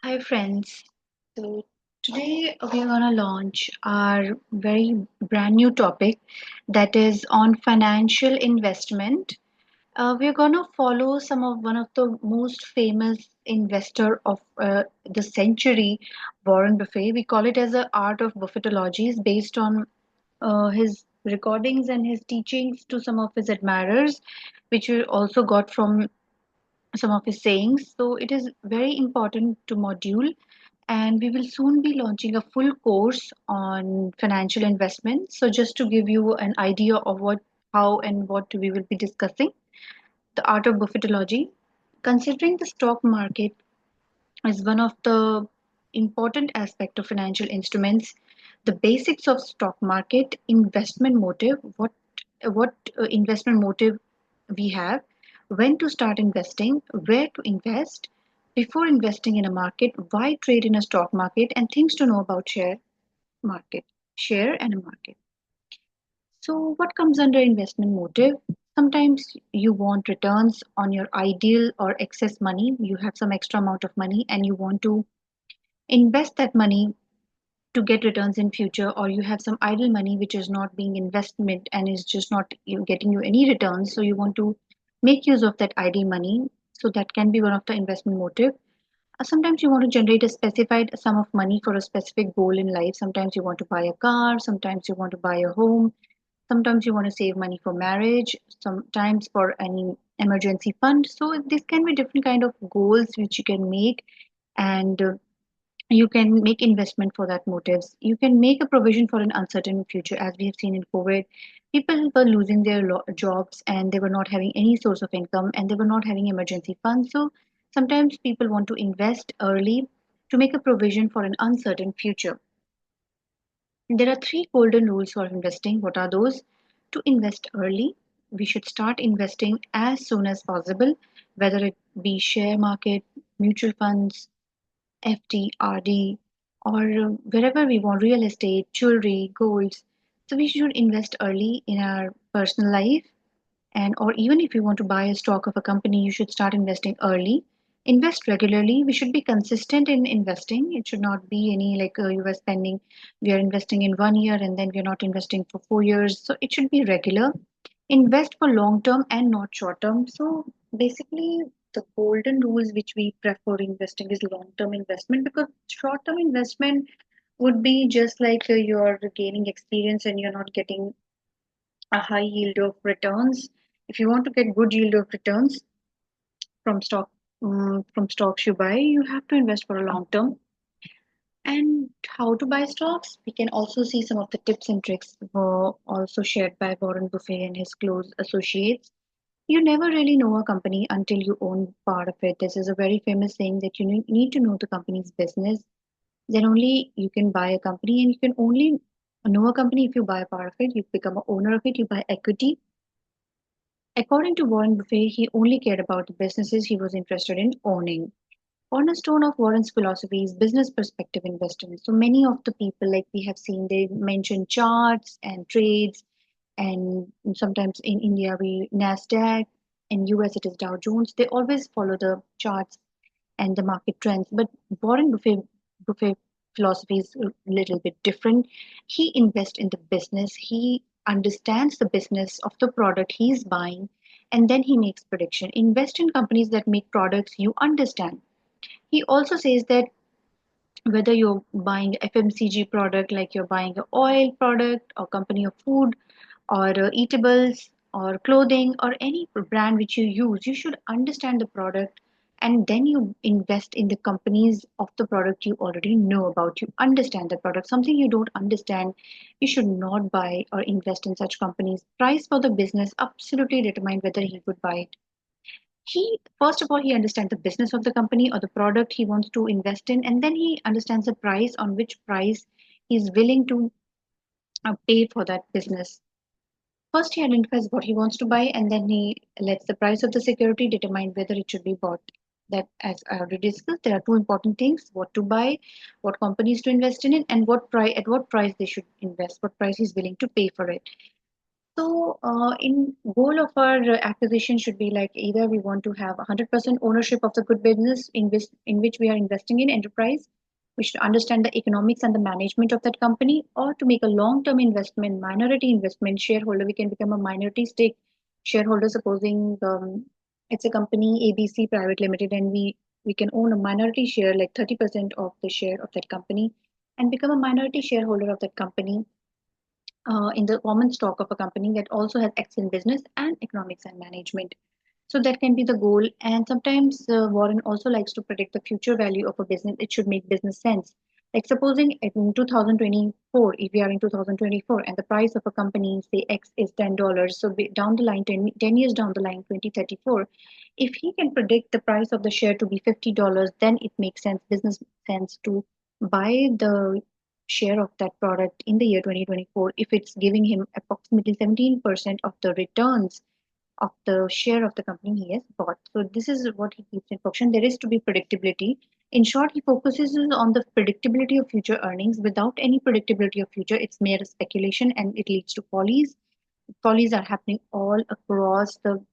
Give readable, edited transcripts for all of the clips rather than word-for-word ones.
Hi, friends. So, today we're going to launch our very brand new topic that is on financial investment. We're going to follow some of one of the most famous investor of the century, Warren Buffett. We call it as the art of Buffettology, is based on his recordings and his teachings to some of his admirers, which we also got from some of his sayings. So, it is very important to module and we will soon be launching a full course on financial investment. So just to give you an idea of how and what we will be discussing, the art of Buffettology. Considering the stock market is one of the important aspect of financial instruments, the basics of stock market, investment motive, what investment motive we have, when to start investing, where to invest, before investing in a market, why trade in a stock market, and things to know about market, share and a market. So, what comes under investment motive? Sometimes you want returns on your ideal or excess money. You have some extra amount of money and you want to invest that money to get returns in future, or you have some idle money which is not being investment and is just not getting you any returns, so you want to make use of that idle money. So that can be one of the investment motive. Sometimes you want to generate a specified sum of money for a specific goal in life. Sometimes you want to buy a car, sometimes you want to buy a home, sometimes you want to save money for marriage, sometimes for any emergency fund. So this can be different kind of goals which you can make, and you can make investment for that motives. You can make a provision for an uncertain future. As we have seen in COVID, people were losing their jobs and they were not having any source of income and they were not having emergency funds. So sometimes people want to invest early to make a provision for an uncertain future. There are three golden rules for investing. What are those? To invest early, we should start investing as soon as possible, whether it be share market, mutual funds, FD, RD, or wherever we want, real estate, jewelry, golds. So we should invest early in our personal life, and or even if you want to buy a stock of a company, you should start investing early. Invest regularly. We should be consistent in investing. It should not be any like you were spending, we are investing in 1 year and then we're not investing for 4 years. So it should be regular. Invest for long term and not short term. So basically, the golden rules which we prefer investing is long term investment, because short term investment would be just like you're gaining experience and you're not getting a high yield of returns. If you want to get good yield of returns from from stocks you buy, you have to invest for a long term. And how to buy stocks? We can also see some of the tips and tricks were also shared by Warren Buffett and his close associates. You never really know a company until you own part of it. This is a very famous saying that you need to know the company's business. Then only you can buy a company, and you can only know a company if you buy a part of it. You become an owner of it, you buy equity. According to Warren Buffett, he only cared about the businesses he was interested in owning. Cornerstone of Warren's philosophy is business perspective investing. So many of the people, like we have seen, they mention charts and trades, and sometimes in India we Nasdaq, in US it is Dow Jones. They always follow the charts and the market trends. But Buffett philosophy is a little bit different. He invests in the business. He understands the business of the product he's buying, and then he makes prediction. Invest in companies that make products you understand. He also says that whether you're buying FMCG product, like you're buying an oil product or company of food or eatables or clothing or any brand which you use, you should understand the product, and then you invest in the companies of the product you already know about. You understand the product. Something you don't understand, you should not buy or invest in such companies. Price for the business absolutely determine whether he would buy it. He first of all he understands the business of the company or the product he wants to invest in, and then he understands the price, on which price he's willing to pay for that business. First he identifies what he wants to buy, and then he lets the price of the security determine whether it should be bought. That, as I already discussed, there are two important things: what to buy, what companies to invest in it, and what price, at what price they should invest, what price he's willing to pay for it. In goal of our acquisition should be like either we want to have 100% ownership of the good business in which we are investing in enterprise. We should understand the economics and the management of that company, or to make a long-term investment, minority investment shareholder. We can become a minority stake shareholder. Supposing it's a company ABC Private Limited, and we can own a minority share, like 30% of the share of that company, and become a minority shareholder of that company in the common stock of a company that also has excellent business and economics and management. So that can be the goal. And sometimes Warren also likes to predict the future value of a business. It should make business sense. Like supposing in 2024, if we are in 2024 and the price of a company, say X is $10, so down the line, 10 years down the line, 2034, if he can predict the price of the share to be $50, then it makes sense, business sense to buy the share of that product in the year 2024 if it's giving him approximately 17% of the returns of the share of the company he has bought. So this is what he keeps in function. There is to be predictability. In short, he focuses on the predictability of future earnings. Without any predictability of future, it's mere speculation and it leads to follies. Follies are happening all across the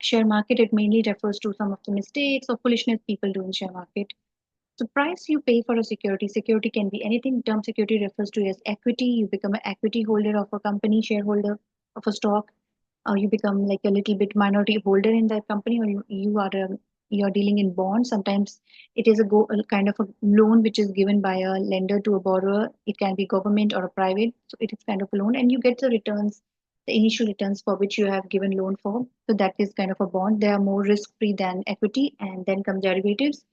share market. It mainly refers to some of the mistakes or foolishness people do in share market. The price you pay for a security, security can be anything. Term security refers to as equity. You become an equity holder of a company, shareholder of a stock. You become like a little bit minority holder in that company, or you are dealing in bonds. Sometimes it is a kind of a loan which is given by a lender to a borrower. It can be government or a private, so it is kind of a loan, and you get the returns, the initial returns for which you have given loan for. So that is kind of a bond. They are more risk free than equity, and then come derivatives.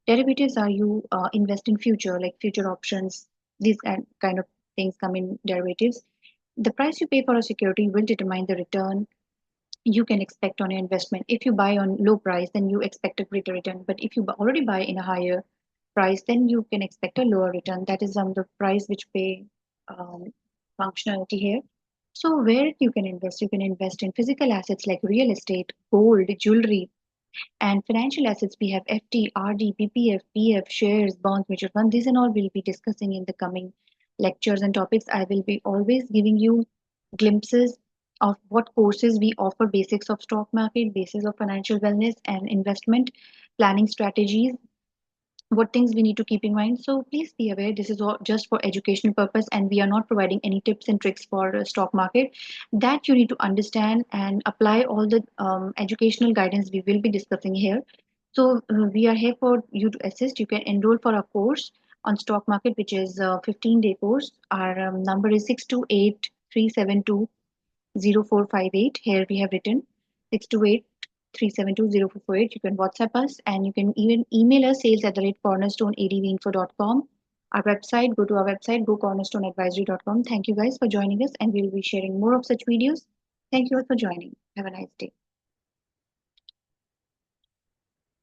Derivatives are you invest in future, like future options. These kind of things come in derivatives. The price you pay for a security will determine the return you can expect on your investment. If you buy on low price, then you expect a greater return. But if you already buy in a higher price, then you can expect a lower return. That is on the price which pay um, functionality here. So where you can invest? You can invest in physical assets like real estate, gold, jewelry, and financial assets. We have FD, RD, PPF, PF, shares, bonds, mutual funds. These and all we'll be discussing in the coming lectures and topics. I will be always giving you glimpses of what courses we offer: basics of stock market, basis of financial wellness and investment planning strategies, what things we need to keep in mind. So please be aware this is all just for educational purpose, and we are not providing any tips and tricks for stock market. That you need to understand and apply all the educational guidance we will be discussing here. So we are here for you to assist. You can enroll for a course on stock market, which is a 15-day course. Our number is 628-372-0458. Here we have written 628-372-0448. You can WhatsApp us, and you can even email us sales@cornerstoneadvinfo.com. Our website, go to our website, gocornerstoneadvisory.com. Thank you guys for joining us, and we'll be sharing more of such videos. Thank you all for joining. Have a nice day.